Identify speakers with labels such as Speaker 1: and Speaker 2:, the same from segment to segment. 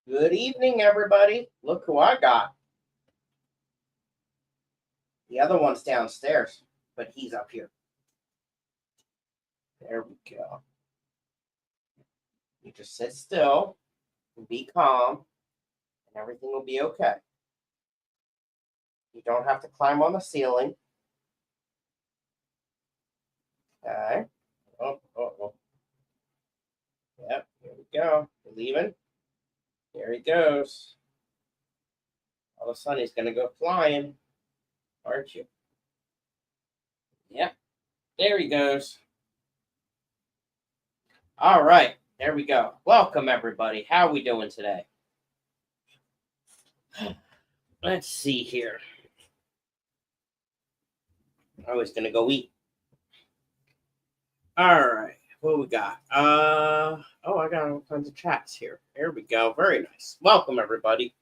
Speaker 1: Good evening, everybody. Look who I got. The other one's downstairs, but he's up here. There we go. You just sit still and be calm, and everything will be okay. You don't have to climb on the ceiling. Okay. Oh. Yep, here we go. You're leaving. There he goes. All of a sudden, he's going to go flying, aren't you? Yep. There he goes. All right. There we go. Welcome, everybody. How are we doing today? Let's see here. I was going to go eat. All right. What we got? I got all kinds of chats here. There we go. Very nice. Welcome, everybody.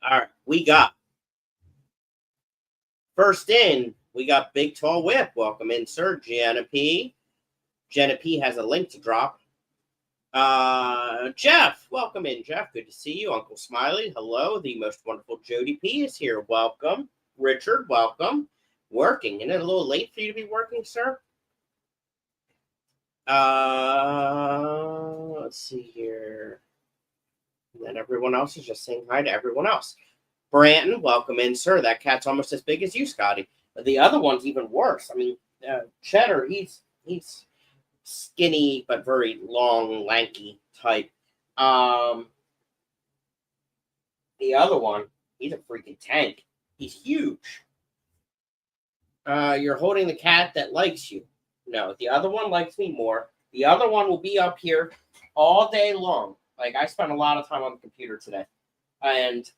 Speaker 1: All right. We got first in, we got Big Tall Whip. Welcome in, sir. Jenna P. Jenna P has a link to drop. Jeff, welcome in, Jeff. Good to see you. Uncle Smiley, hello. The most wonderful Jody P is here. Welcome. Richard, welcome. Working. Isn't it a little late for you to be working, sir? Let's see here. And then everyone else is just saying hi to everyone else. Branton, welcome in, sir. That cat's almost as big as you, Scotty. But the other one's even worse. I mean, Cheddar, he's skinny but very long, lanky type. The other one, he's a freaking tank. He's huge. You're holding the cat that likes you. No, the other one likes me more. The other one will be up here all day long. Like, I spent a lot of time on the computer today. And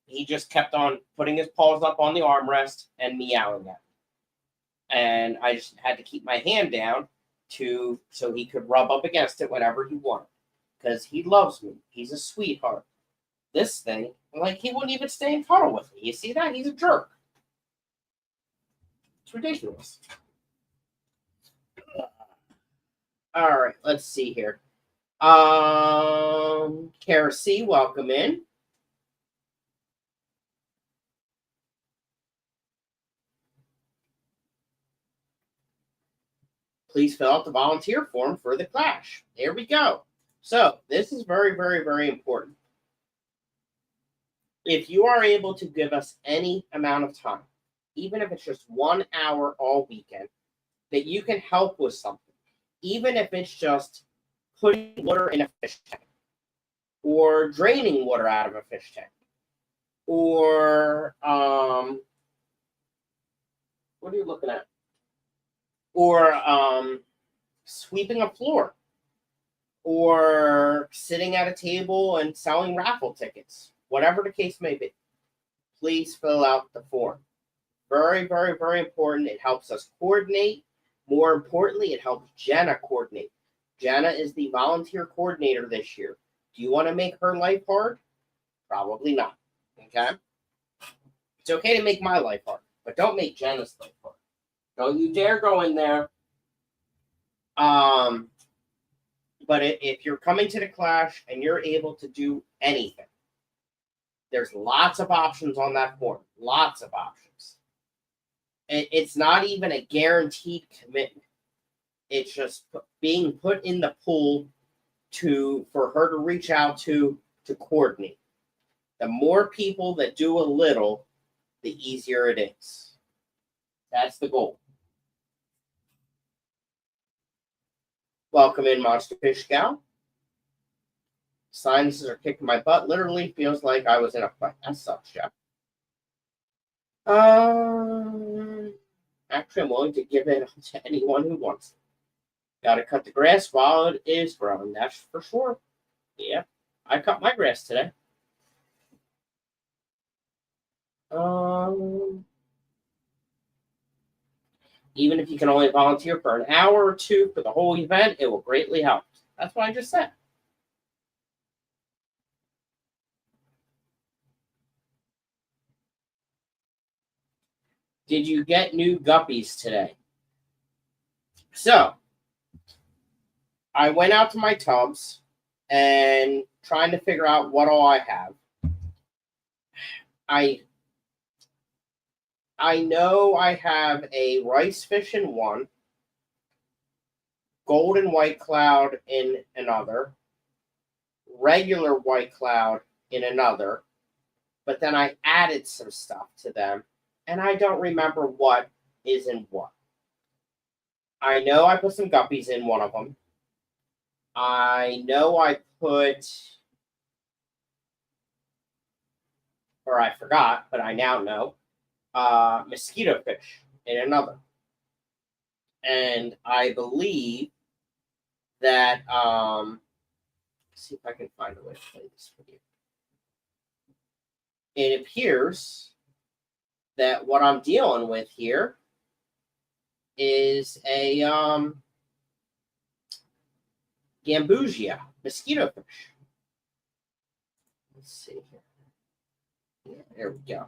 Speaker 1: he just kept on putting his paws up on the armrest and meowing at me. And I just had to keep my hand down so he could rub up against it whenever he wanted. Because he loves me. He's a sweetheart. This thing, like, he wouldn't even stay in cuddle with me. You see that? He's a jerk. It's ridiculous. All right, let's see here. Kara C, welcome in. Please fill out the volunteer form for the clash. There we go. So this is very, very, very important. If you are able to give us any amount of time, even if it's just 1 hour all weekend, that you can help with something, even if it's just putting water in a fish tank, or draining water out of a fish tank, or what are you looking at? Or sweeping a floor, or sitting at a table and selling raffle tickets, whatever the case may be, please fill out the form. Very, very, very important. It helps us coordinate. More importantly, it helps Jenna coordinate. Jenna is the volunteer coordinator this year. Do you want to make her life hard? Probably not. Okay? It's okay to make my life hard, but don't make Jenna's life hard. Don't you dare go in there. But if you're coming to the clash and you're able to do anything, There's lots of options on that form. Lots of options. It's not even a guaranteed commitment. It's just being put in the pool for her to reach out to coordinate. The more people that do a little, the easier it is. That's the goal. Welcome in, Monster Fish Gal. Sinuses are kicking my butt. Literally feels like I was in a fight. That sucks, Jeff. Actually, I'm willing to give it to anyone who wants it. Gotta cut the grass while it is growing. That's for sure. Yeah, I cut my grass today. Even if you can only volunteer for an hour or two for the whole event, it will greatly help. That's what I just said. Did you get new guppies today? So, I went out to my tubs and trying to figure out what all I have. I know I have a rice fish in one, golden white cloud in another, regular white cloud in another, but then I added some stuff to them, and I don't remember what is in what. I know I put some guppies in one of them. I know I put, or I forgot, but I now know, mosquito fish in another. And I believe that, let's see if I can find a way to play this for you. It appears that what I'm dealing with here is a gambusia mosquito fish. Let's see here. Yeah, there we go.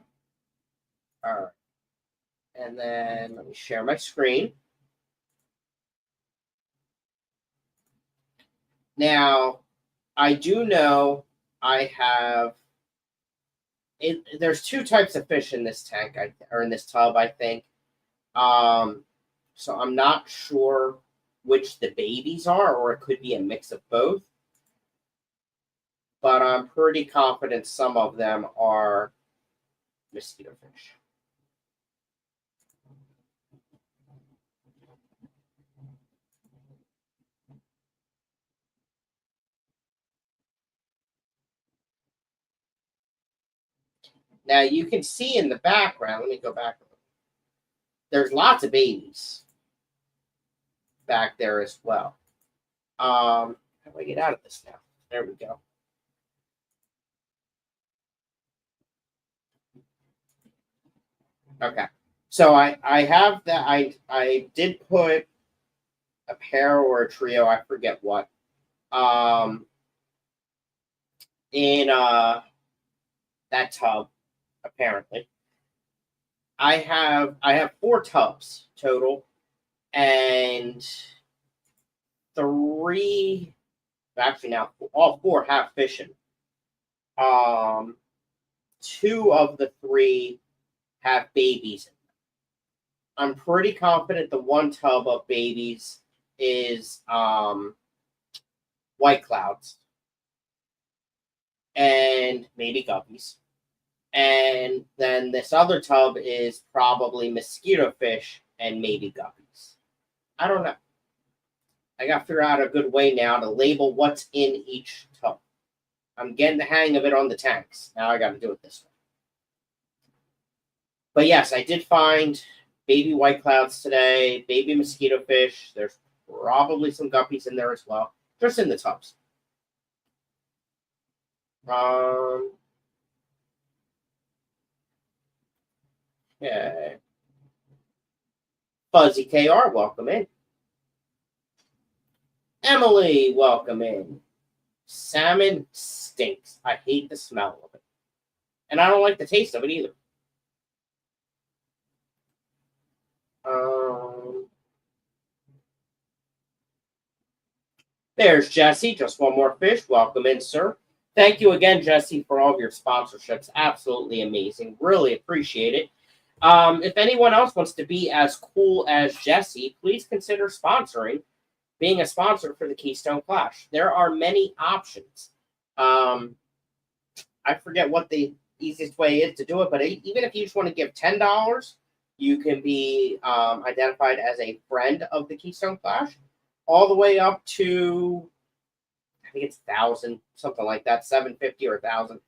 Speaker 1: All right. And then let me share my screen. Now, I do know I have there's two types of fish in this tank, or in this tub, I think. So I'm not sure which the babies are, or it could be a mix of both. But I'm pretty confident some of them are mosquito fish. Now you can see in the background, let me go back. There's lots of babies back there as well. How do I get out of this now? There we go. Okay. So I have that. I did put a pair or a trio, I forget what, in that tub, apparently. I have 4 tubs total, and 3, actually now all 4 have fish in. 2 of the 3 have babies in them. I'm pretty confident the one tub of babies is white clouds and maybe guppies. And then this other tub is probably mosquito fish and maybe guppies. I don't know. I got to figure out a good way now to label what's in each tub. I'm getting the hang of it on the tanks. Now I got to do it this way. But yes, I did find baby white clouds today, baby mosquito fish. There's probably some guppies in there as well, just in the tubs. Okay. Fuzzy KR, welcome in. Emily, welcome in. Salmon stinks. I hate the smell of it. And I don't like the taste of it either. There's Jesse. Just one more fish. Welcome in, sir. Thank you again, Jesse, for all of your sponsorships. Absolutely amazing. Really appreciate it. If anyone else wants to be as cool as Jesse, please consider sponsoring, being a sponsor for the Keystone Clash. There are many options. I forget what the easiest way is to do it, but even if you just want to give $10, you can be identified as a friend of the Keystone Clash, all the way up to, I think it's 1,000, something like that, 750 or 1,000,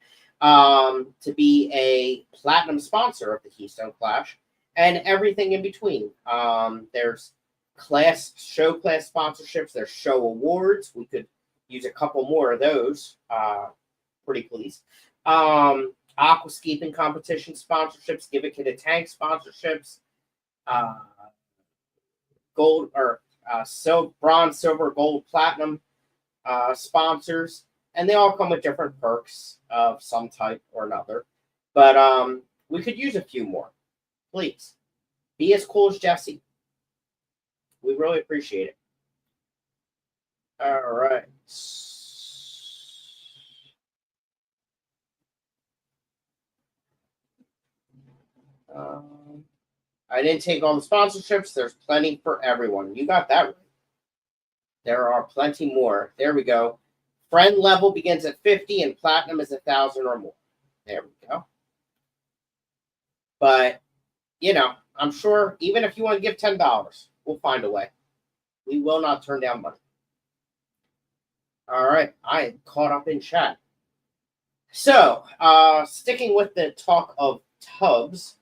Speaker 1: to be a platinum sponsor of the Keystone Clash, and everything in between. There's show class sponsorships. There's show awards. We could use a couple more of those. Pretty please. Aquascaping competition sponsorships, Give It Kid a Tank sponsorships, gold or bronze, silver, gold, platinum sponsors, and they all come with different perks of some type or another. But we could use a few more. Please be as cool as Jesse. We really appreciate it. All right. I didn't take all the sponsorships. There's plenty for everyone. You got that right. There are plenty more. There we go. Friend level begins at 50 and platinum is 1,000 or more. There we go. But, I'm sure even if you want to give $10, we'll find a way. We will not turn down money. All right. I am caught up in chat. So, sticking with the talk of tubs,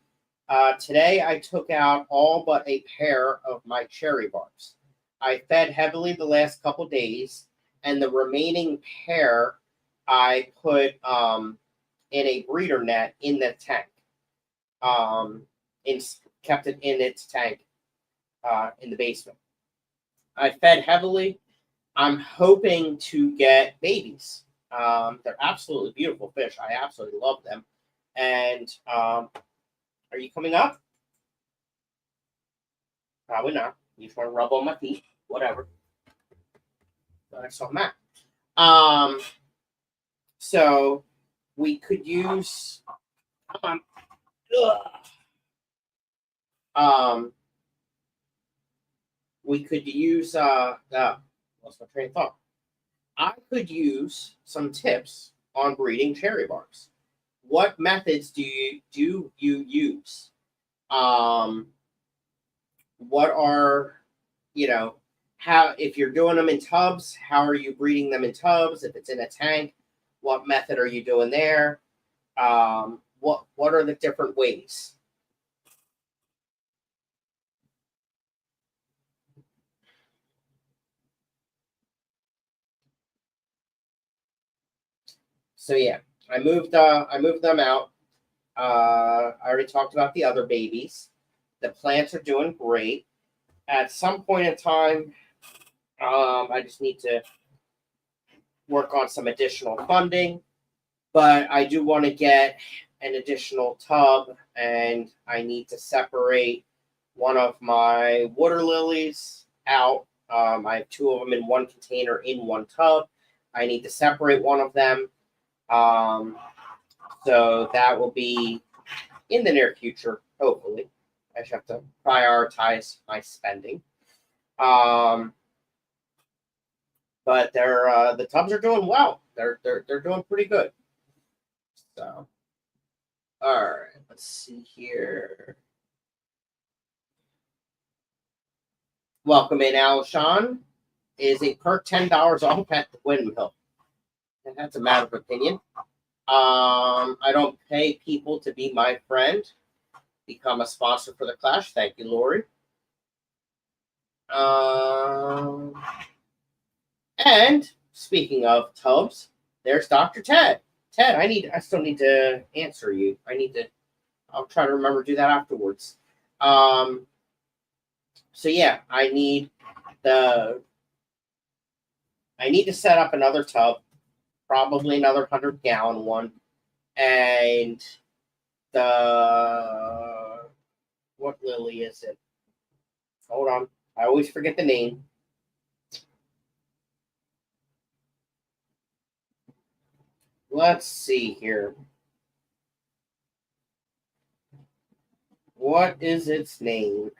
Speaker 1: today I took out all but a pair of my cherry barbs. I fed heavily the last couple days, and the remaining pair I put in a breeder net in the tank. Kept it in its tank in the basement. I fed heavily. I'm hoping to get babies. They're absolutely beautiful fish. I absolutely love them. And are you coming up? Probably not. You just want to rub on my feet. Whatever. But I saw Matt. So we could use. Come on. We could use. Lost my train of thought. I could use some tips on breeding cherry barbs. What methods do you use? What are, how, if you're doing them in tubs, how are you breeding them in tubs? If it's in a tank, what method are you doing there? What are the different ways? So yeah, I moved them out. I already talked about the other babies. The plants are doing great. At some point in time, I just need to work on some additional funding, but I do want to get an additional tub, and I need to separate one of my water lilies out. I have two of them in one container in one tub. I need to separate one of them. So that will be in the near future, hopefully. I just have to prioritize my spending. But the tubs are doing well. They're doing pretty good. So, all right, let's see here. Welcome in, Alshon. Is a perk $10 off at the windmill? And that's a matter of opinion. I don't pay people to be my friend. Become a sponsor for the Clash. Thank you, Lori. And speaking of tubs, there's Dr. Ted. Ted, I still need to answer you. I'll try to remember to do that afterwards. So yeah, I need to set up another tub, probably another 100-gallon one, and what lily is it? Hold on, I always forget the name. Let's see here. What is its name?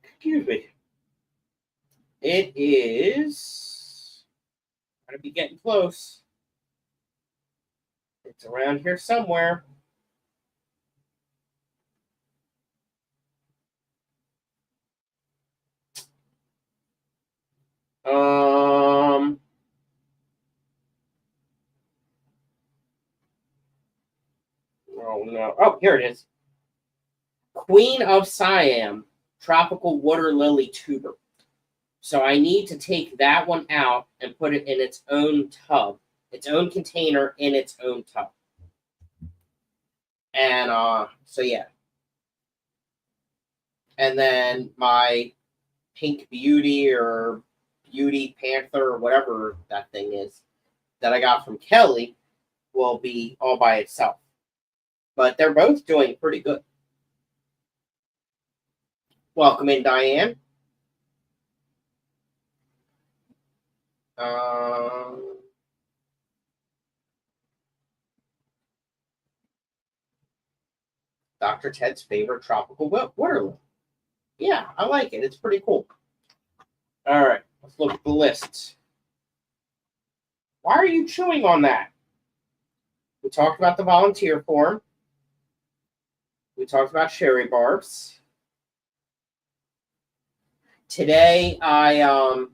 Speaker 1: Excuse me. It is. Gotta be getting close. It's around here somewhere. Oh no. Oh, here it is. Queen of Siam, tropical water lily tuber. So I need to take that one out and put it in its own tub, its own container in its own tub. And so yeah. And then my pink beauty or beauty panther or whatever that thing is that I got from Kelly will be all by itself. But they're both doing pretty good. Welcome in, Diane. Dr. Ted's favorite tropical waterlily. Yeah, I like it. It's pretty cool. All right, let's look at the list. Why are you chewing on that? We talked about the volunteer form. We talked about cherry barbs. Today, oh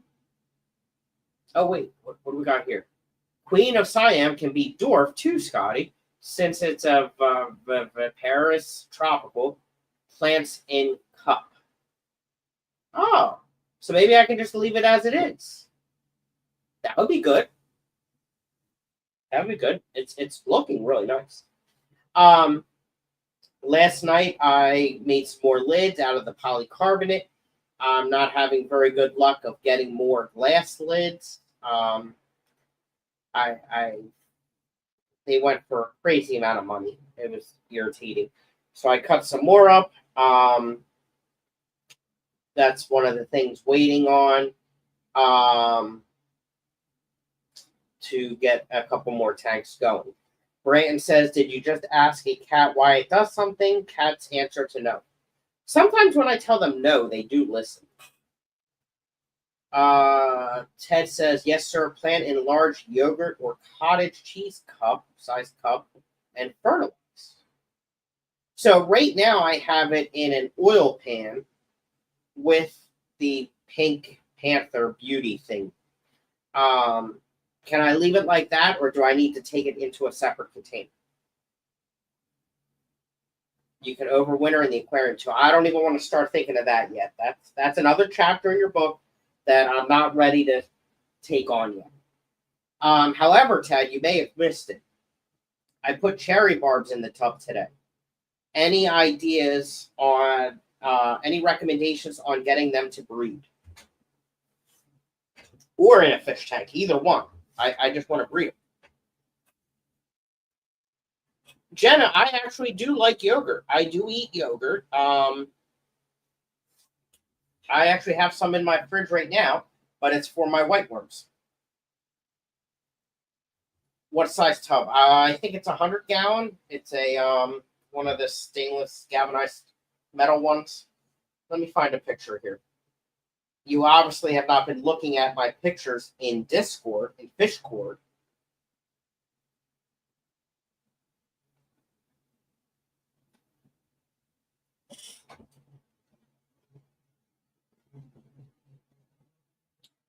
Speaker 1: wait, what do we got here? Queen of Siam can be dwarf too, Scotty, since it's a Paris tropical. Plants in cup. Oh, so maybe I can just leave it as it is. That would be good. That would be good. It's looking really nice. Last night I made some more lids out of the polycarbonate. I'm not having very good luck of getting more glass lids. They went for a crazy amount of money. It was irritating. So I cut some more up. That's one of the things waiting on to get a couple more tanks going. Brayton says, did you just ask a cat why it does something? Cat's answer to no. Sometimes when I tell them no, they do listen. Ted says, yes, sir, plant in large yogurt or cottage cheese size cup, and fertilize. So right now I have it in an oil pan with the pink panther beauty thing. Can I leave it like that, or do I need to take it into a separate container? You can overwinter in the aquarium too. I don't even want to start thinking of that yet. That's another chapter in your book that I'm not ready to take on yet. However, Ted, you may have missed it. I put cherry barbs in the tub today. Any ideas on any recommendations on getting them to breed? Or in a fish tank, either one. I just want to breed them. Jenna, I actually do like yogurt. I do eat yogurt. I actually have some in my fridge right now, but it's for my whiteworms. What size tub? I think it's 100-gallon. It's a one of the stainless galvanized metal ones. Let me find a picture here. You obviously have not been looking at my pictures in Discord, in Fishcord.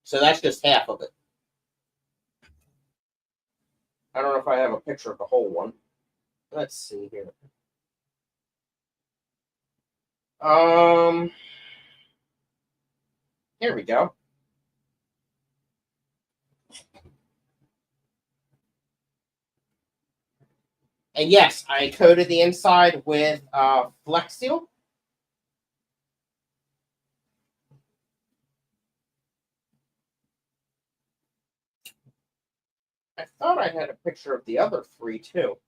Speaker 1: So that's just half of it. I don't know if I have a picture of the whole one. Let's see here. Here we go. And yes, I coated the inside with Flex Seal. I thought I had a picture of the other three too.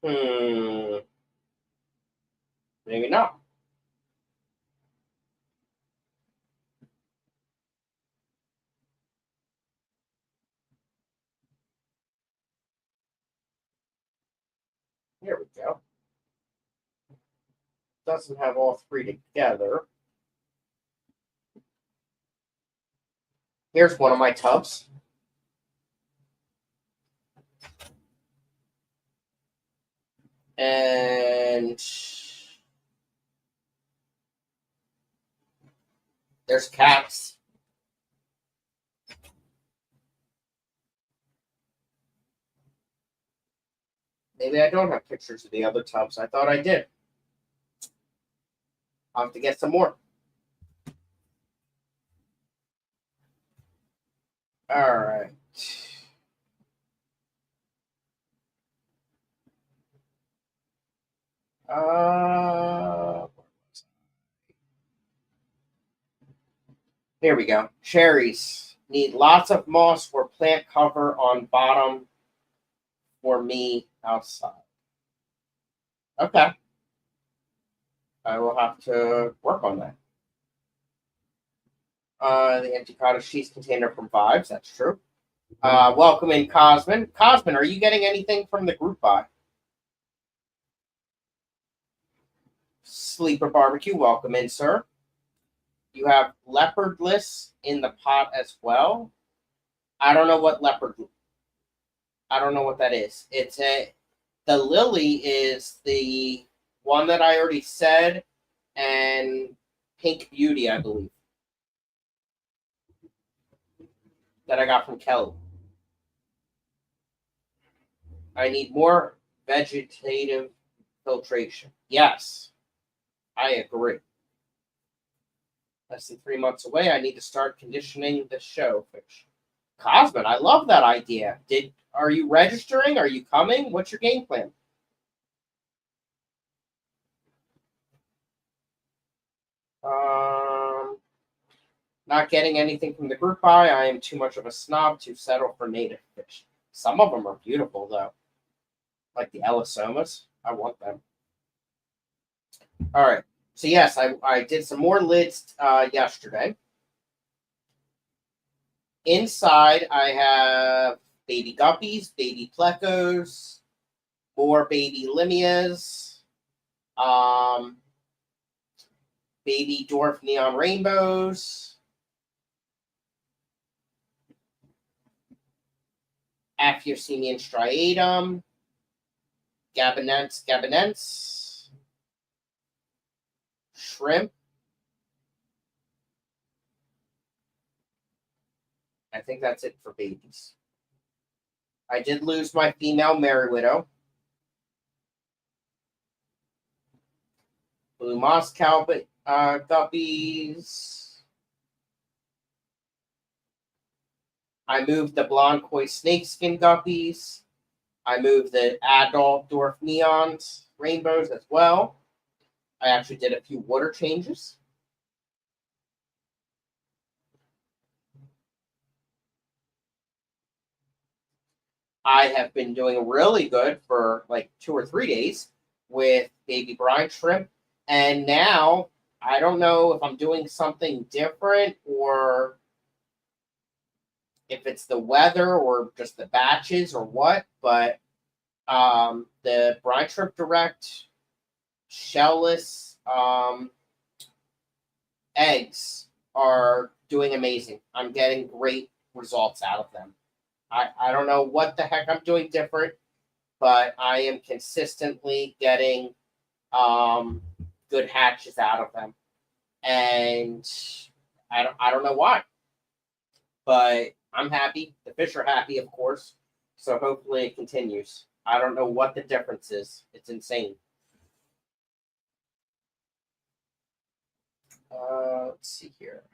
Speaker 1: Maybe not. Here we go. Doesn't have all three together. Here's one of my tubs. And there's cats. Maybe I don't have pictures of the other tubs. I thought I did. I'll have to get some more. All right. Here we go. Cherries need lots of moss or plant cover on bottom for me outside. Okay. I will have to work on that. The empty cottage cheese container from Vibes. That's true. Welcome in, Cosmin. Cosmin, are you getting anything from the group buy? Sleeper Barbecue. Welcome in, sir. You have leopardless in the pot as well. I don't know what leopard. I don't know what that is. The lily is the one that I already said, and Pink Beauty, I believe, that I got from Kelly. I need more vegetative filtration. Yes, I agree. Less than 3 months away. I need to start conditioning the shellfish. Cosmin, I love that idea. Are you registering? Are you coming? What's your game plan? Not getting anything from the group buy. I am too much of a snob to settle for native fish. Some of them are beautiful, though. Like the Elasomas. I want them. All right. So, yes, I did some more lids yesterday. Inside, I have baby guppies, baby plecos, more baby limias, baby dwarf neon rainbows, Aphyosemian striatum, gabonense, shrimp. I think that's it for babies. I did lose my female Merry Widow. Blue Moscow guppies. I moved the blonde koi snakeskin guppies. I moved the adult dwarf neons rainbows as well. I actually did a few water changes. I have been doing really good for like 2 or 3 days with baby brine shrimp. And now I don't know if I'm doing something different or if it's the weather or just the batches or what, but the brine shrimp direct shellless eggs are doing amazing. I'm getting great results out of them. I don't know what the heck I'm doing different, but I am consistently getting good hatches out of them. And I don't know why. But I'm happy. The fish are happy, of course. So hopefully it continues. I don't know what the difference is. It's insane. Let's see here.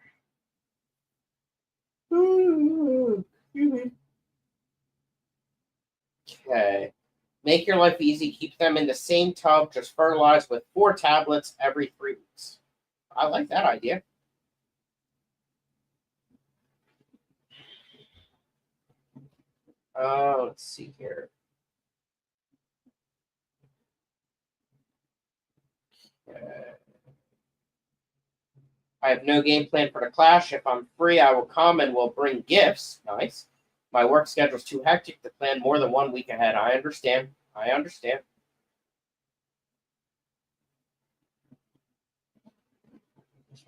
Speaker 1: Okay. Make your life easy. Keep them in the same tub. Just fertilize with 4 tablets every 3 weeks. I like that idea. Let's see here. I have no game plan for the clash. If I'm free, I will come and will bring gifts. Nice. My work schedule's too hectic to plan more than 1 week ahead. I understand.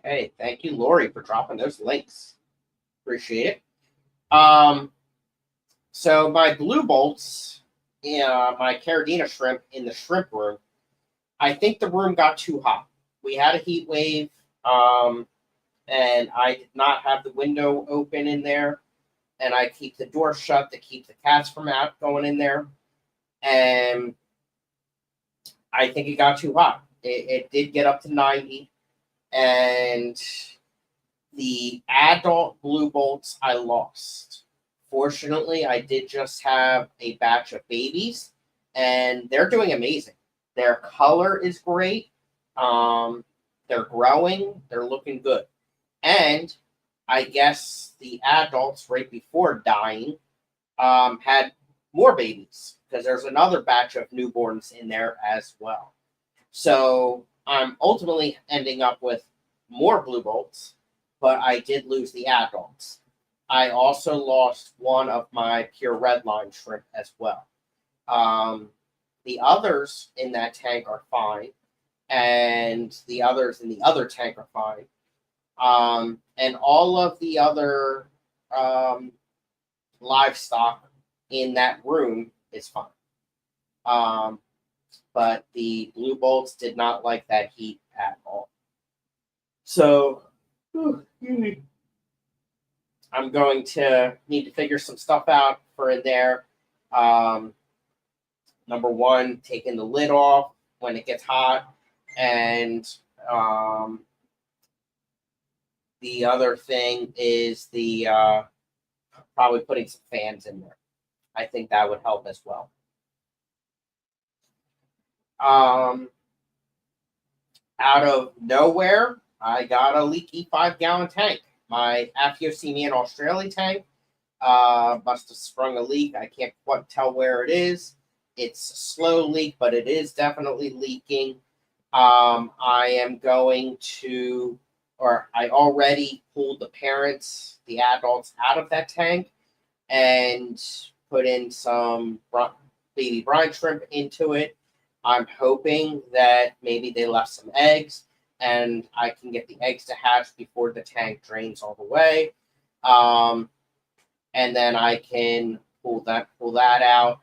Speaker 1: Hey, thank you, Lori, for dropping those links. Appreciate it. So my blue bolts, my Carradina shrimp in the shrimp room, I think the room got too hot. We had a heat wave, and I did not have the window open in there, and I keep the door shut to keep the cats from out going in there, and I think it got too hot. It did get up to 90, and the adult blue bolts I lost. Fortunately, I did just have a batch of babies, and they're doing amazing. Their color is great. They're growing. They're looking good. And I guess the adults right before dying had more babies because there's another batch of newborns in there as well. So I'm ultimately ending up with more blue bolts, but I did lose the adults. I also lost one of my pure red line shrimp as well. The others in that tank are fine, and the others in the other tank are fine. And all of the other livestock in that room is fine. But the blue bolts did not like that heat at all. So I'm going to need to figure some stuff out for in there. Number one, taking the lid off when it gets hot, and the other thing is the probably putting some fans in there. I think that would help as well. Out of nowhere, I got a leaky 5-gallon tank. My Aphyosemian Australia tank must have sprung a leak. I can't quite tell where it is. It's a slow leak, but it is definitely leaking. I am going to, or I already pulled the parents, the adults, out of that tank and put in some baby brine shrimp into it. I'm hoping that maybe they left some eggs and I can get the eggs to hatch before the tank drains all the way. And then I can pull that out.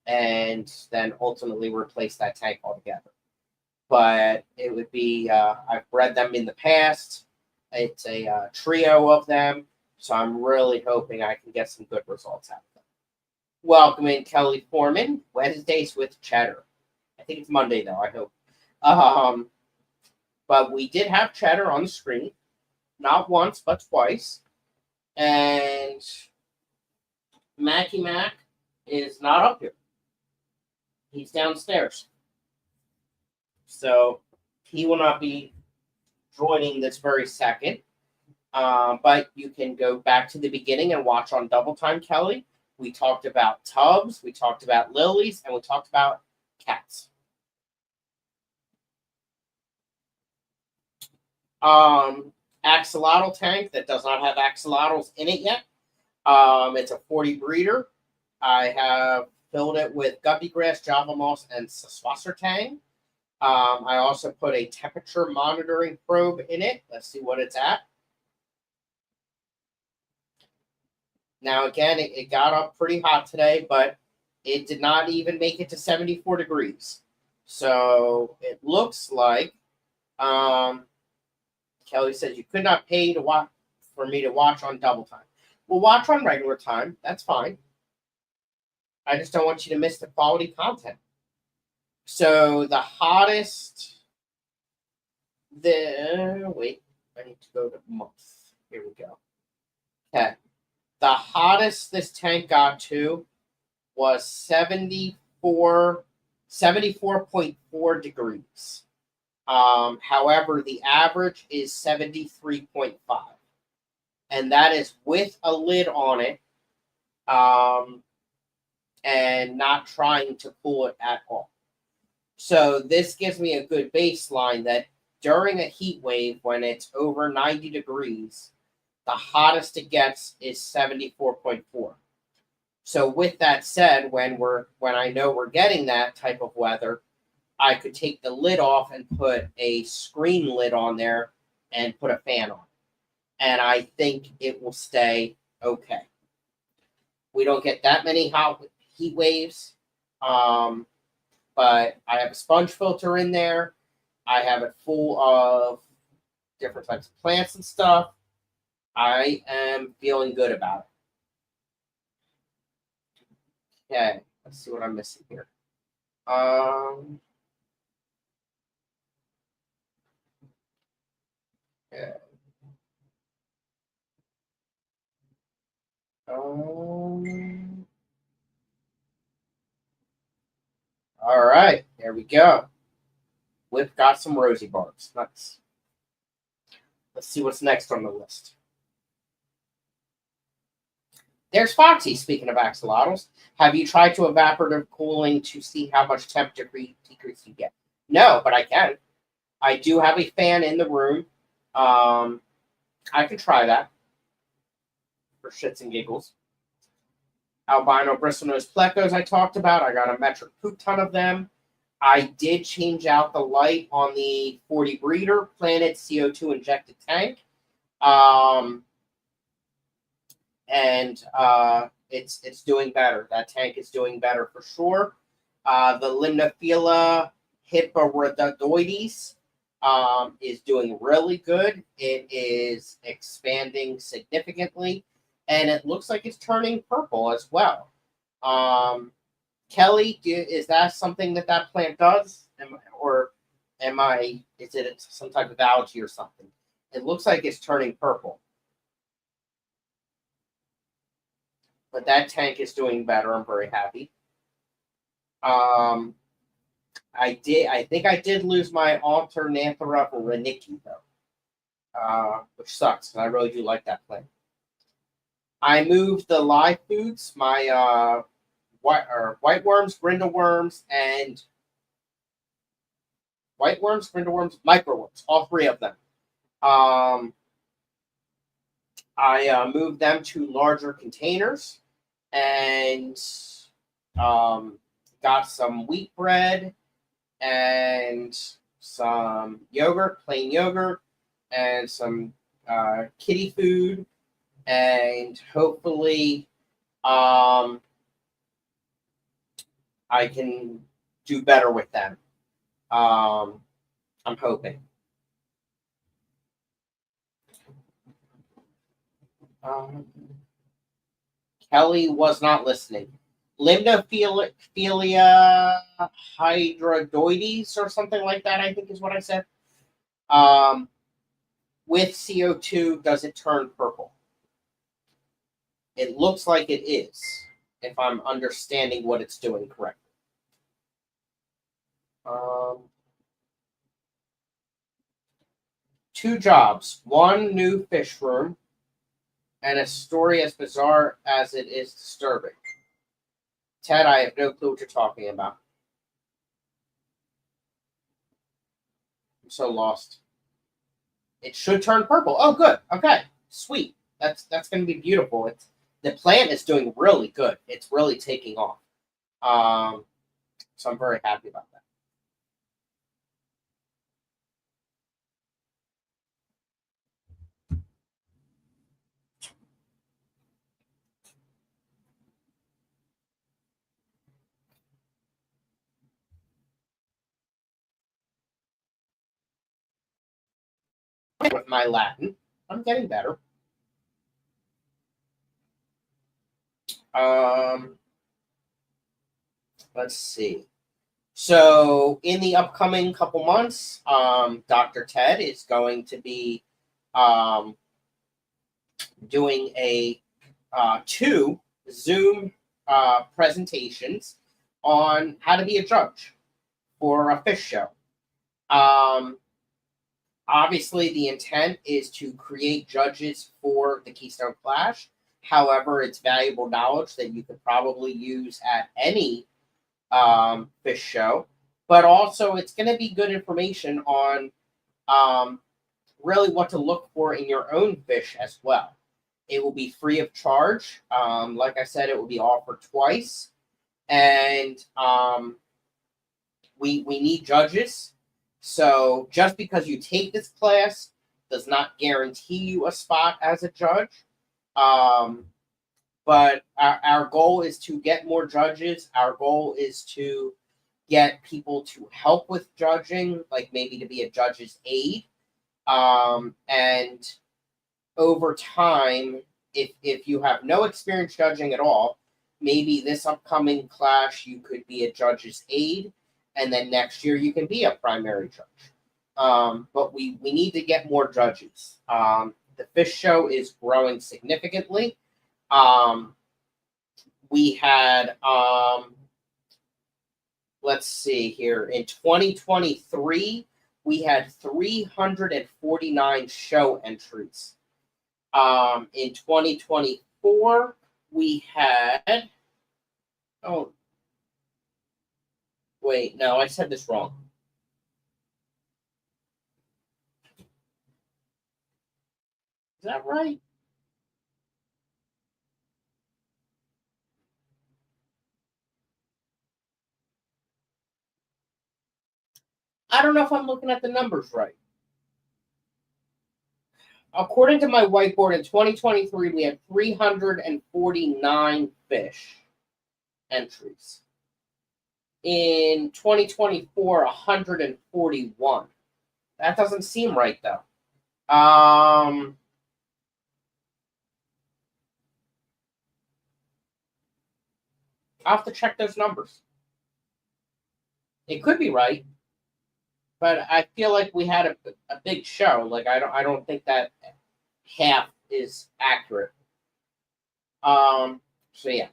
Speaker 1: And then ultimately replace that tank altogether. But it would be, I've bred them in the past. It's a trio of them. So I'm really hoping I can get some good results out of them. Welcome in, Kelly Foreman. Wednesdays with Cheddar. I think it's Monday, though, I hope. But we did have Cheddar on the screen. Not once, but twice. And Mackie Mac is not up here. He's downstairs. So he will not be joining this very second. But you can go back to the beginning and watch on Double Time, Kelly. We talked about tubs, we talked about lilies, and we talked about cats. Axolotl tank that does not have axolotls in it yet. It's a 40 breeder. I have filled it with guppy grass, java moss, and saswassertang. I also put a temperature monitoring probe in it. Let's see what it's at. Now, again, it got up pretty hot today, but it did not even make it to 74 degrees. So it looks like Kelly says you could not pay to watch for me to watch on double time. We'll watch on regular time. That's fine. I just don't want you to miss the quality content. So the hottest, wait, I need to go to month. Here we go. Okay. The hottest this tank got to was 74.4 degrees. However, the average is 73.5. And that is with a lid on it and not trying to cool it at all. So this gives me a good baseline that during a heat wave, when it's over 90 degrees, the hottest it gets is 74.4. So with that said, when I know we're getting that type of weather, I could take the lid off and put a screen lid on there and put a fan on. And I think it will stay okay. We don't get that many hot heat waves, but I have a sponge filter in there. I have it full of different types of plants and stuff. I am feeling good about it. Okay, let's see what I'm missing here. Yeah. All right, there we go. We've got some rosy barbs. Nice. Let's see what's next on the list. There's Foxy, speaking of axolotls. Have you tried to evaporative cooling to see how much temperature decrease you get? No, but I can. I do have a fan in the room. I can try that for shits and giggles. Albino bristlenose plecos I talked about. I got a metric poop ton of them. I did change out the light on the 40 breeder Planet CO2 injected tank. It's doing better. That tank is doing better for sure. The Limnophila hipporodontoides is doing really good. It is expanding significantly, and it looks like it's turning purple as well. Kelly, is that something that plant does? Is it some type of algae or something? It looks like it's turning purple. But that tank is doing better. I'm very happy. I think I did lose my Alternanthera renicky though, which sucks because I really do like that plant. I moved the live foods, my white worms, grindle worms, and microworms, all three of them. I moved them to larger containers and got some wheat bread and some yogurt, plain yogurt, and some kitty food, and hopefully I can do better with them. I'm hoping. Kelly was not listening. Limnophilia hydroides or something like that, I think is what I said. With CO2, does it turn purple? It looks like it is, if I'm understanding what it's doing correctly. Two jobs, one new fish room, and a story as bizarre as it is disturbing. Ted, I have no clue what you're talking about. I'm so lost. It should turn purple. Oh, good. Okay, sweet. That's going to be beautiful. The plant is doing really good. It's really taking off. So I'm very happy about that. With my Latin, I'm getting better. Let's see. So in the upcoming couple months, Dr. Ted is going to be doing a 2 Zoom presentations on how to be a judge for a fish show. Obviously, the intent is to create judges for the Keystone Clash. However, it's valuable knowledge that you could probably use at any fish show. but also it's going to be good information on really what to look for in your own fish as well. It will be free of charge. Like I said, it will be offered twice, and we need judges. So just because you take this class does not guarantee you a spot as a judge. But our goal is to get more judges. Our goal is to get people to help with judging, like maybe to be a judge's aide. And over time, if you have no experience judging at all, maybe this upcoming class you could be a judge's aide, and then next year you can be a primary judge. But we need to get more judges. The fish show is growing significantly. We had, let's see here, in 2023, we had 349 show entries. In 2024, we had, oh, wait, no, I said this wrong. Is that right? I don't know if I'm looking at the numbers right. According to my whiteboard, in 2023, we had 349 fish entries. In 2024, 141. That doesn't seem right, though. I'll have to check those numbers. It could be right, but I feel like we had a big show. Like I don't think that half is accurate. So yeah.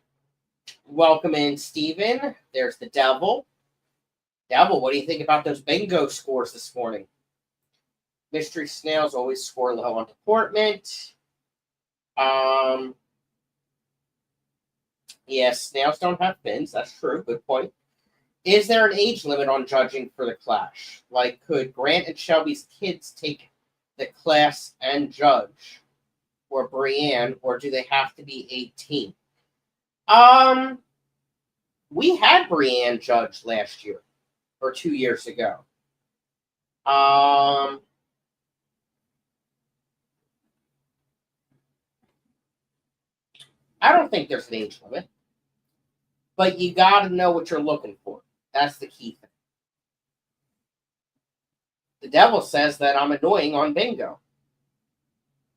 Speaker 1: Welcome in, Steven. There's the Devil. Devil, what do you think about those bingo scores this morning? Mystery snails always score low on deportment. Yes, snails don't have fins. That's true. Good point. Is there an age limit on judging for the clash? Like, could Grant and Shelby's kids take the class and judge? Or Brienne, or do they have to be 18? We had Brienne judge last year, or 2 years ago. I don't think there's an age limit, but you got to know what you're looking for. That's the key thing. The Devil says that I'm annoying on bingo.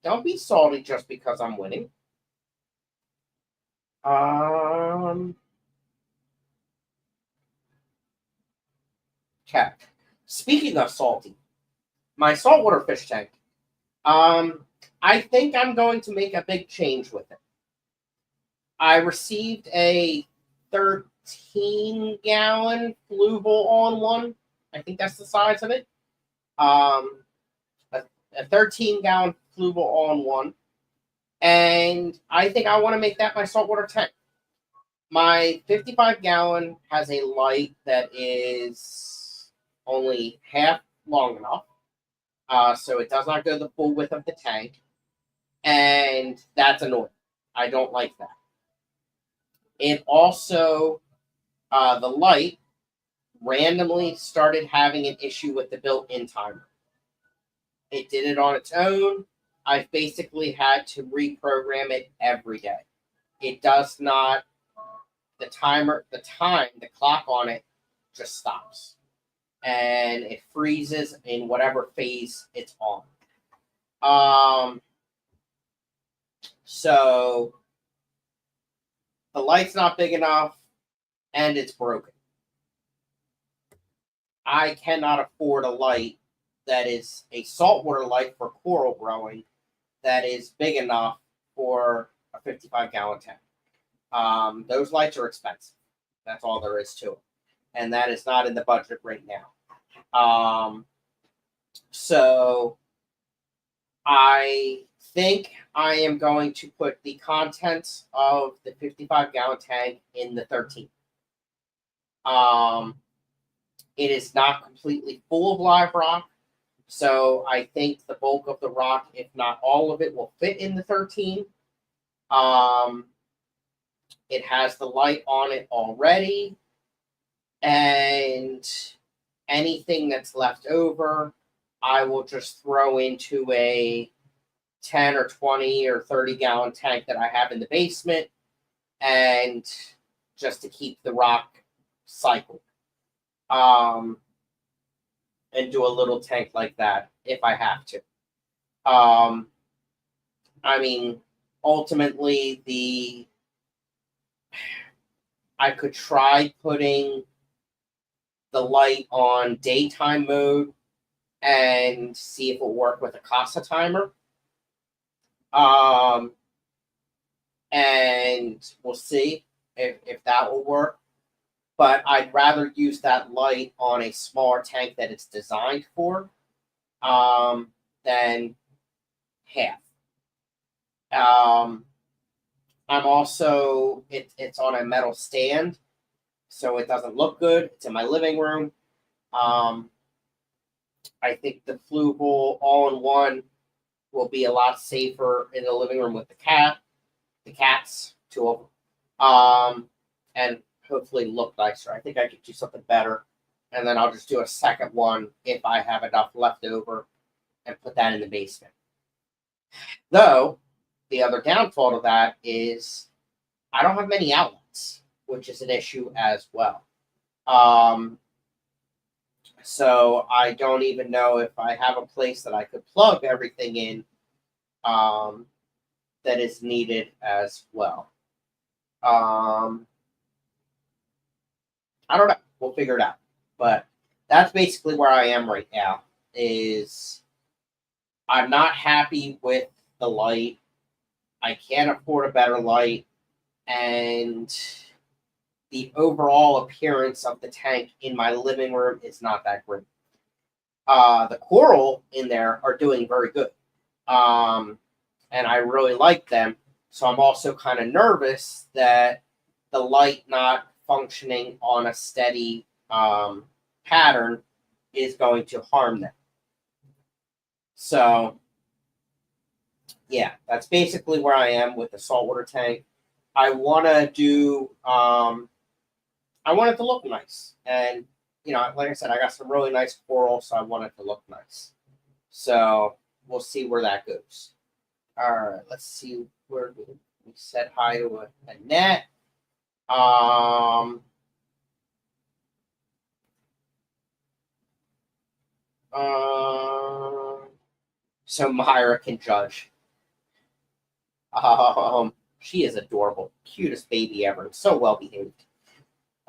Speaker 1: Don't be salty just because I'm winning. Cat. Speaking of salty, my saltwater fish tank. I think I'm going to make a big change with it. I received a 13-gallon fluval on one. I think that's the size of it. A 13-gallon fluval on one. And I think I want to make that my saltwater tank. My 55-gallon has a light that is only half long enough. So it does not go the full width of the tank. And that's annoying. I don't like that. It also, the light randomly started having an issue with the built-in timer. It did it on its own. I've basically had to reprogram it every day. It does not, the clock on it just stops. And it freezes in whatever phase it's on. So the light's not big enough and it's broken. I cannot afford a light that is a saltwater light for coral growing that is big enough for a 55-gallon tank. Those lights are expensive. That's all there is to it. And that is not in the budget right now. So I think I am going to put the contents of the 55-gallon tank in the 13. It is not completely full of live rock. So I think the bulk of the rock, if not all of it, will fit in the 13. It has the light on it already. And anything that's left over, I will just throw into a 10 or 20 or 30 gallon tank that I have in the basement, and just to keep the rock cycled. And do a little tank like that if I have to. I mean, ultimately, I could try putting the light on daytime mode and see if it will work with a Casa timer. And we'll see if that will work. But I'd rather use that light on a smaller tank that it's designed for than half. I'm also, it's on a metal stand, so it doesn't look good. It's in my living room. I think the Flugel all-in-one will be a lot safer in the living room with the cats, two of them, and hopefully look nicer. I think I could do something better, and then I'll just do a second one if I have enough left over and put that in the basement. Though, the other downfall to that is I don't have many outlets, which is an issue as well. So I don't even know if I have a place that I could plug everything in that is needed as well. I don't know. We'll figure it out. But that's basically where I am right now. Is I'm not happy with the light. I can't afford a better light. And the overall appearance of the tank in my living room is not that great. The coral in there are doing very good. And I really like them. So I'm also kind of nervous that the light not functioning on a steady pattern is going to harm them. So, yeah, that's basically where I am with the saltwater tank. I want to do, I want it to look nice. And, you know, like I said, I got some really nice coral, so I want it to look nice. So, we'll see where that goes. All right, let's see where we said hi to Annette. So Myra can judge. She is adorable, cutest baby ever, and so well behaved.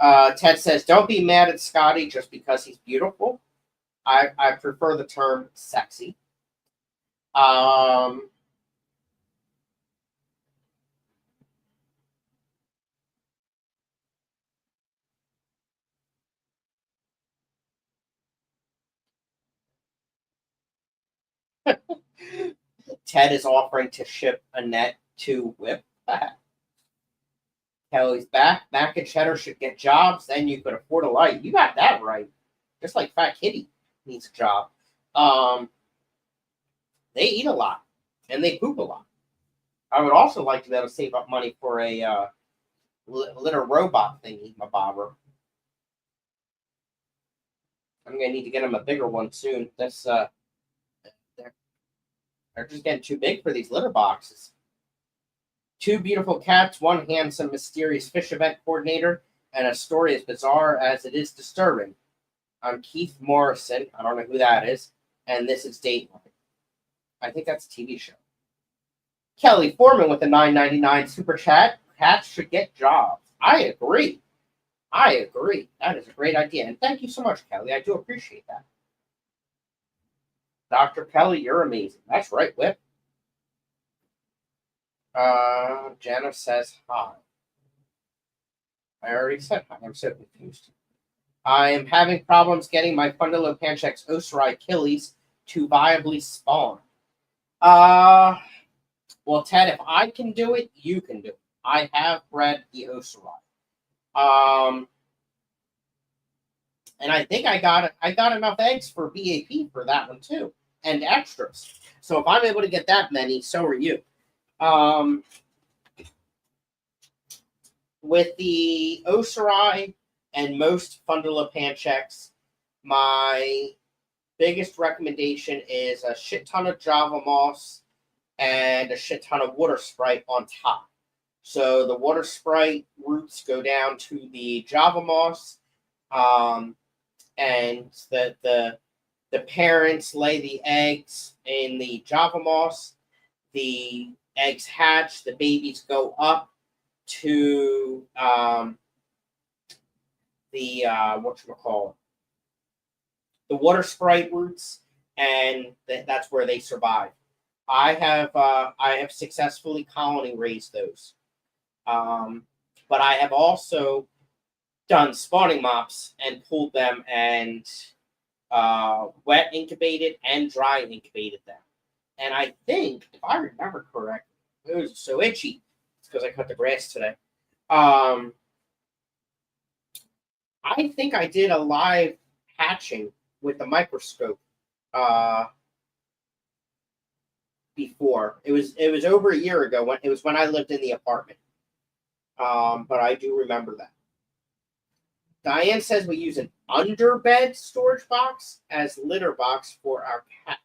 Speaker 1: Ted says, "Don't be mad at Scotty just because he's beautiful. I prefer the term sexy." Ted is offering to ship Annette to Whip. Kelly's back. Mac and Cheddar should get jobs. Then you could afford a light. You got that right. Just like Fat Kitty needs a job. They eat a lot and they poop a lot. I would also like to be able to save up money for a litter robot thingy, my bobber. I'm gonna need to get him a bigger one soon. This they're just getting too big for these litter boxes. Two beautiful cats, one handsome, mysterious fish event coordinator, and a story as bizarre as it is disturbing. I'm Keith Morrison. I don't know who that is. And this is Dateline. I think that's a TV show. Kelly Foreman with a $9.99 super chat. Cats should get jobs. I agree. That is a great idea. And thank you so much, Kelly. I do appreciate that. Dr. Kelly, you're amazing. That's right, Whip. Jenna says hi. I already said hi. I'm so confused. I am having problems getting my Fundalo Panchex Osiri Achilles to viably spawn. Well, Ted, if I can do it, you can do it. I have bred the Osiri. And I think I got enough eggs for BAP for that one too, and extras. So if I'm able to get that many, so are you. With the Oserai and most Fundula Pancheks, my biggest recommendation is a shit ton of Java moss and a shit ton of water sprite on top. So the water sprite roots go down to the Java moss, and the parents lay the eggs in the Java moss. The eggs hatch. The babies go up to the whatchamacallit, the water sprite roots, and that's where they survive. I have successfully colony raised those, but I have also done spawning mops and pulled them and wet incubated and dry incubated them. And I think, if I remember correctly, it was so itchy. It's because I cut the grass today. I think I did a live hatching with the microscope before. It was over a year ago. When I lived in the apartment. But I do remember that. Diane says we use an underbed storage box as litter box for our cat.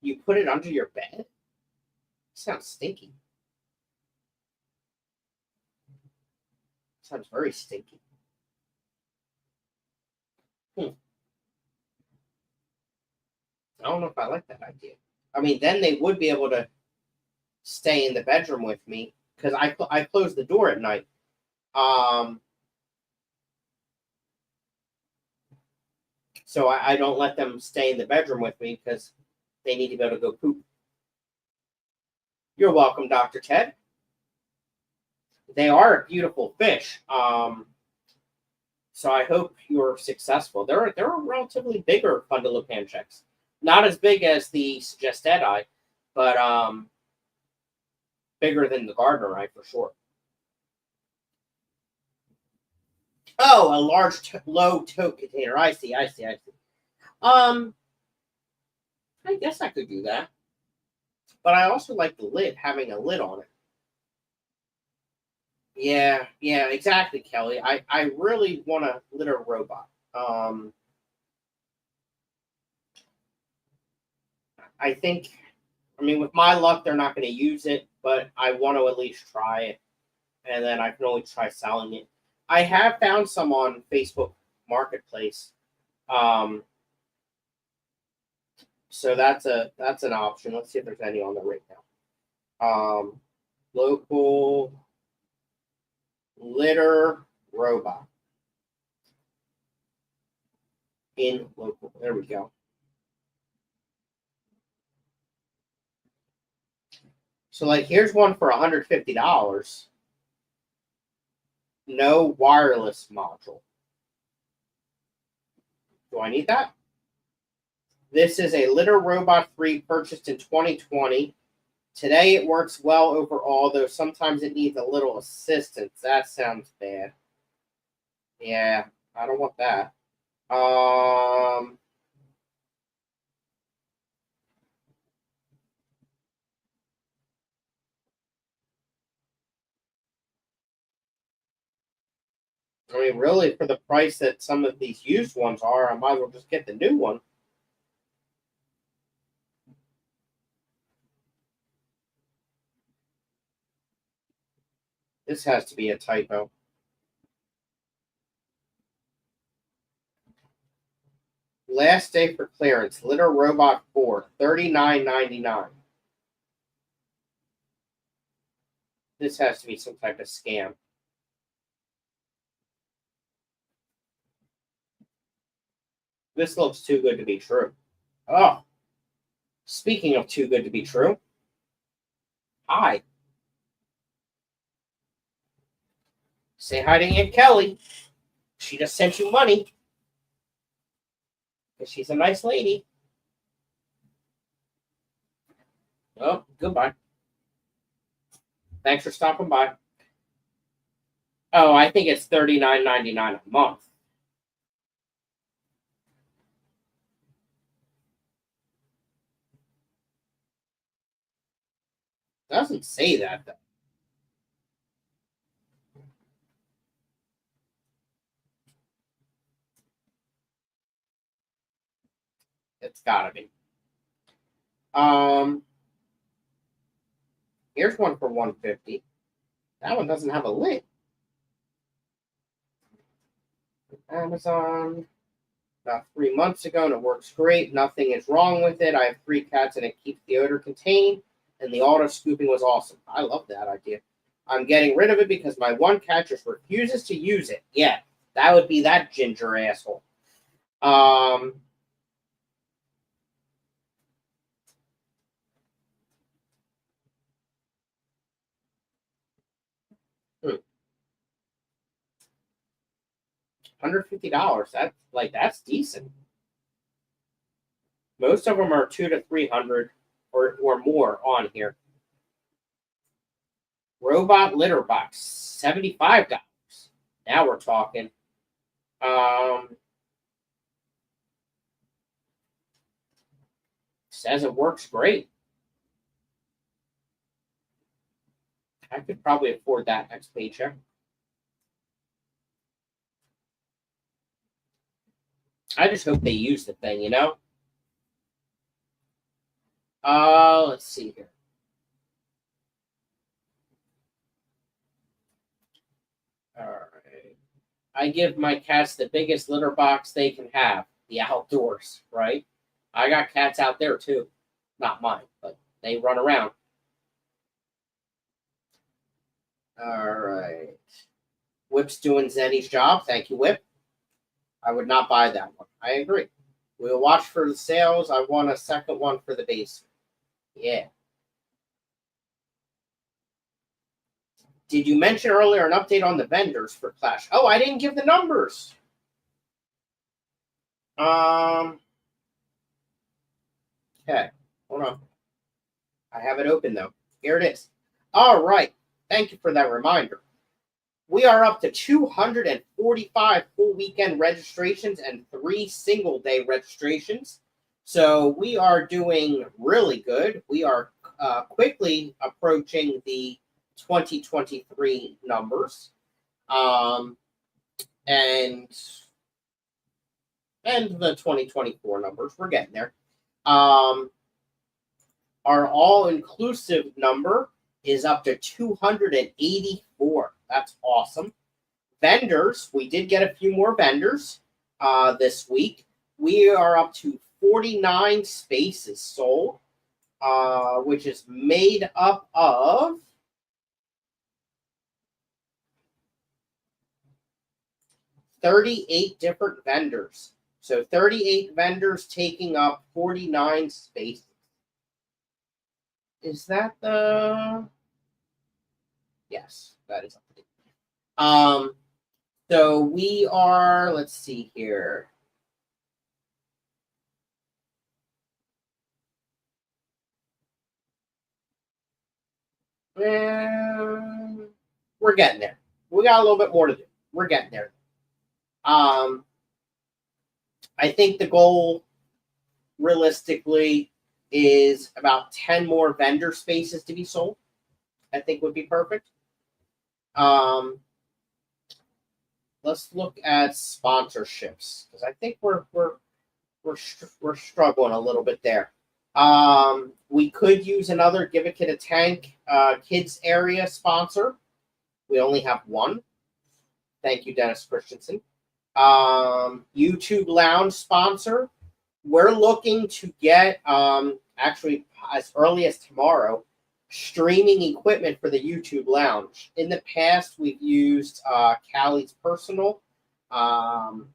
Speaker 1: You put it under your bed? Sounds stinky. Sounds very stinky. I don't know if I like that idea. I mean, then they would be able to stay in the bedroom with me because I close the door at night. So I don't let them stay in the bedroom with me because they need to be able to go poop. You're welcome, Dr. Ted. They are a beautiful fish. So I hope you're successful. They're a relatively bigger Fundula Pancheks. Not as big as the Suggested, but bigger than the Gardner for sure. Oh, a large low tote container. I see. I guess I could do that. But I also like the lid, having a lid on it. Yeah, exactly, Kelly. I really want a litter robot. I think, with my luck, they're not going to use it, but I want to at least try it, and then I can always try selling it. I have found some on Facebook Marketplace, so that's an option. Let's see if there's any on there right now. Local litter robot in local. There we go. So, here's one for $150. No wireless module. Do I need that? This is a Litter Robot 3 purchased in 2020. Today it works well overall, though sometimes it needs a little assistance. That sounds bad. Yeah, I don't want that. Really, for the price that some of these used ones are, I might as well just get the new one. This has to be a typo. Last day for clearance. Litter Robot 4, $39.99. This has to be some type of scam. This looks too good to be true. Oh, speaking of too good to be true. Hi. Say hi to Aunt Kelly. She just sent you money. Because she's a nice lady. Oh, goodbye. Thanks for stopping by. Oh, I think it's $39.99 a month. Doesn't say that though. It's gotta be. Here's one for 150. That one doesn't have a link. Amazon. About 3 months ago, and it works great. Nothing is wrong with it. I have 3 cats, and it keeps the odor contained. And the auto scooping was awesome. I love that idea. I'm getting rid of it because my one cat just refuses to use it. Yeah, that would be that ginger asshole. $150. That's decent. Most of them are $200 to $300 or more on here. Robot litter box, $75. Now we're talking. Says it works great. I could probably afford that next paycheck. I just hope they use the thing, you know? Let's see here. All right. I give my cats the biggest litter box they can have, the outdoors, right? I got cats out there too. Not mine, but they run around. All right. Whip's doing Zenny's job. Thank you, Whip. I would not buy that one. I agree. We'll watch for the sales. I want a second one for the basement. Yeah. Did you mention earlier an update on the vendors for Clash? Oh, I didn't give the numbers. Okay. Hold on. I have it open, though. Here it is. All right. Thank you for that reminder. We are up to 245 full weekend registrations and 3 single day registrations. So we are doing really good. We are quickly approaching the 2023 numbers, and the 2024 numbers. We're getting there. Our all-inclusive number is up to 284. That's awesome. Vendors, we did get a few more vendors this week. We are up to 49 spaces sold, which is made up of 38 different vendors. So 38 vendors taking up 49 spaces. Is that the... Yes, that is up to date. So we are, let's see here. We're getting there. We got a little bit more to do. We're getting there. I think the goal, realistically, is about 10 more vendor spaces to be sold. I think would be perfect. Let's look at sponsorships because I think we're struggling a little bit there. We could use another Give a Kid a Tank kids area sponsor. We only have one. Thank you, Dennis Christensen. YouTube Lounge sponsor. We're looking to get, actually as early as tomorrow, streaming equipment for the YouTube Lounge. In the past, we've used Callie's Personal, and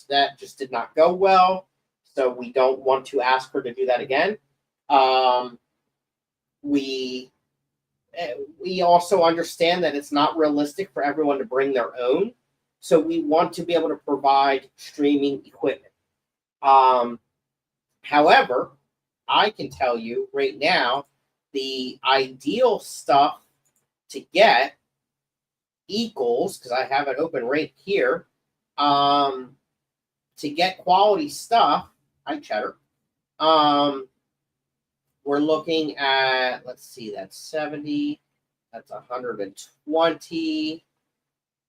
Speaker 1: that just did not go well. So we don't want to ask her to do that again. We also understand that it's not realistic for everyone to bring their own. So we want to be able to provide streaming equipment. However, I can tell you right now, the ideal stuff to get equals, because I have it open right here, to get quality stuff, hi Cheddar, we're looking at, let's see, that's 70, that's 120,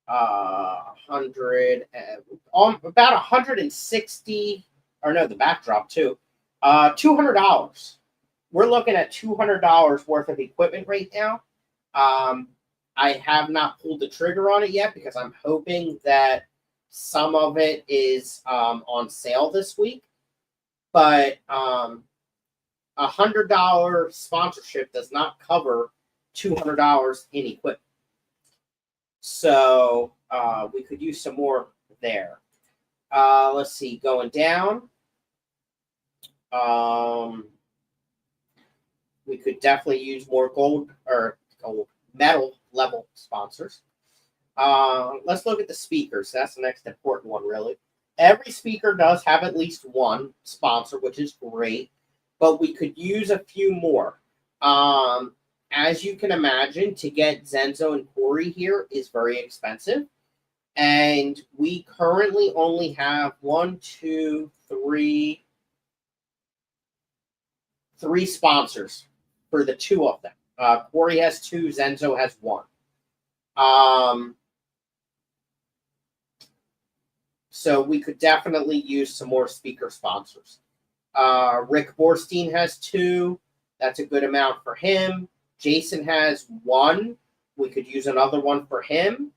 Speaker 1: 100, about 160, or no, the backdrop too, $200. We're looking at $200 worth of equipment right now. I have not pulled the trigger on it yet because I'm hoping that some of it is on sale this week. But $100 sponsorship does not cover $200 in equipment. So we could use some more there. Let's see, going down. We could definitely use more gold metal level sponsors. Let's look at the speakers. That's the next important one, really. Every speaker does have at least one sponsor, which is great, but we could use a few more. As you can imagine, to get Zenzo and Corey here is very expensive. And we currently only have three sponsors for the two of them. Corey has two, Zenzo has one. So we could definitely use some more speaker sponsors. Rick Borstein has two. That's a good amount for him. Jason has one. We could use another one for him.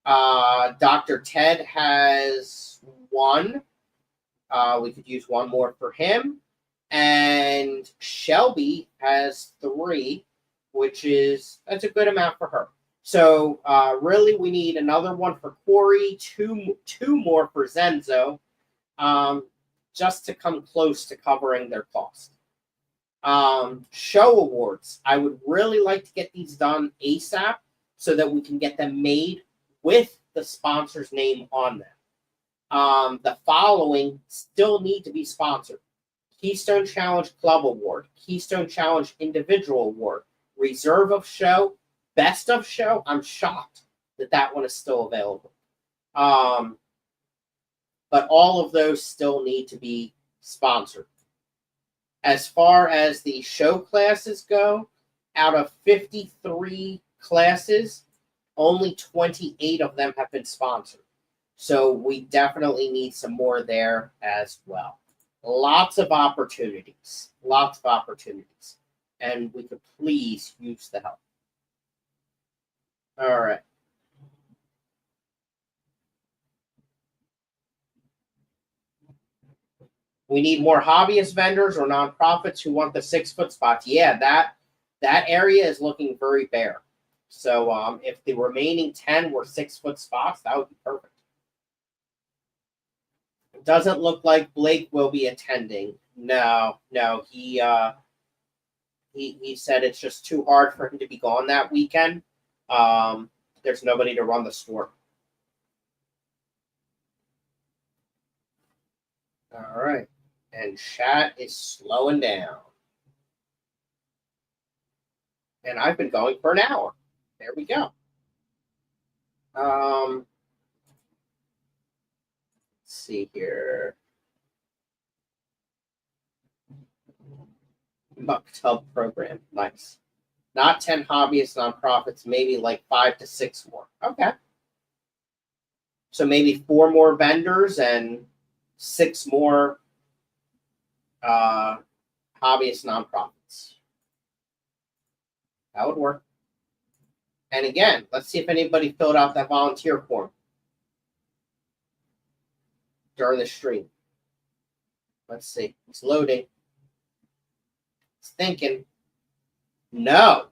Speaker 1: Dr. Ted has one. We could use one more for him. And Shelby has three, that's a good amount for her. So really, we need another one for Corey, two more for Zenzo, just to come close to covering their cost. Show awards. I would really like to get these done ASAP so that we can get them made with the sponsor's name on them. The following still need to be sponsored: Keystone Challenge Club Award, Keystone Challenge Individual Award, Reserve of Show, Best of Show. I'm shocked that one is still available. But all of those still need to be sponsored. As far as the show classes go, out of 53 classes, only 28 of them have been sponsored. So we definitely need some more there as well. Lots of opportunities. And we could please use the help. All right. We need more hobbyist vendors or nonprofits who want the 6-foot spots. Yeah, that area is looking very bare. So if the remaining 10 were 6-foot spots, that would be perfect. It doesn't look like Blake will be attending. No. He said it's just too hard for him to be gone that weekend. There's nobody to run the store. All right. And chat is slowing down. And I've been going for an hour. There we go. Let's see here. Muck Tub program. Nice. Not 10 hobbyist nonprofits, maybe like 5 to 6 more. Okay. So maybe 4 more vendors and 6 more hobbyist nonprofits. That would work. And again, let's see if anybody filled out that volunteer form during the stream. Let's see. It's loading. It's thinking. No.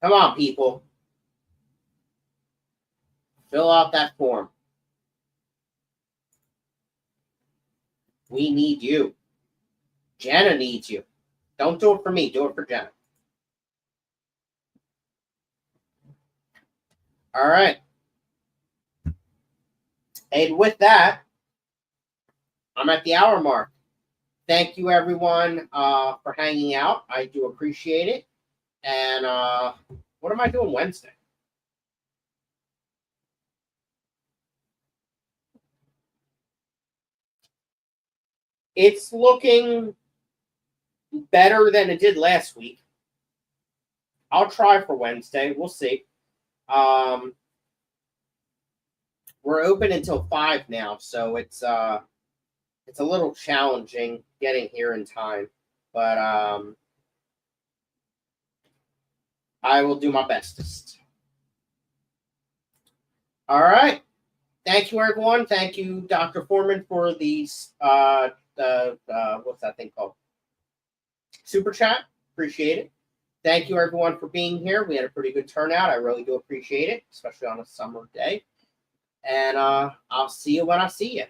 Speaker 1: Come on, people. Fill out that form. We need you. Jenna needs you. Don't do it for me. Do it for Jenna. All right. And with that, I'm at the hour mark. Thank you, everyone, for hanging out. I do appreciate it. And what am I doing Wednesday? It's looking better than it did last week. I'll try for Wednesday. We'll see. We're open until 5 now, so it's a little challenging getting here in time. But I will do my bestest. All right. Thank you, everyone. Thank you, Dr. Foreman, for these what's that thing called? Super chat. Appreciate it. Thank you, everyone, for being here. We had a pretty good turnout. I really do appreciate it, especially on a summer day. And I'll see you when I see you.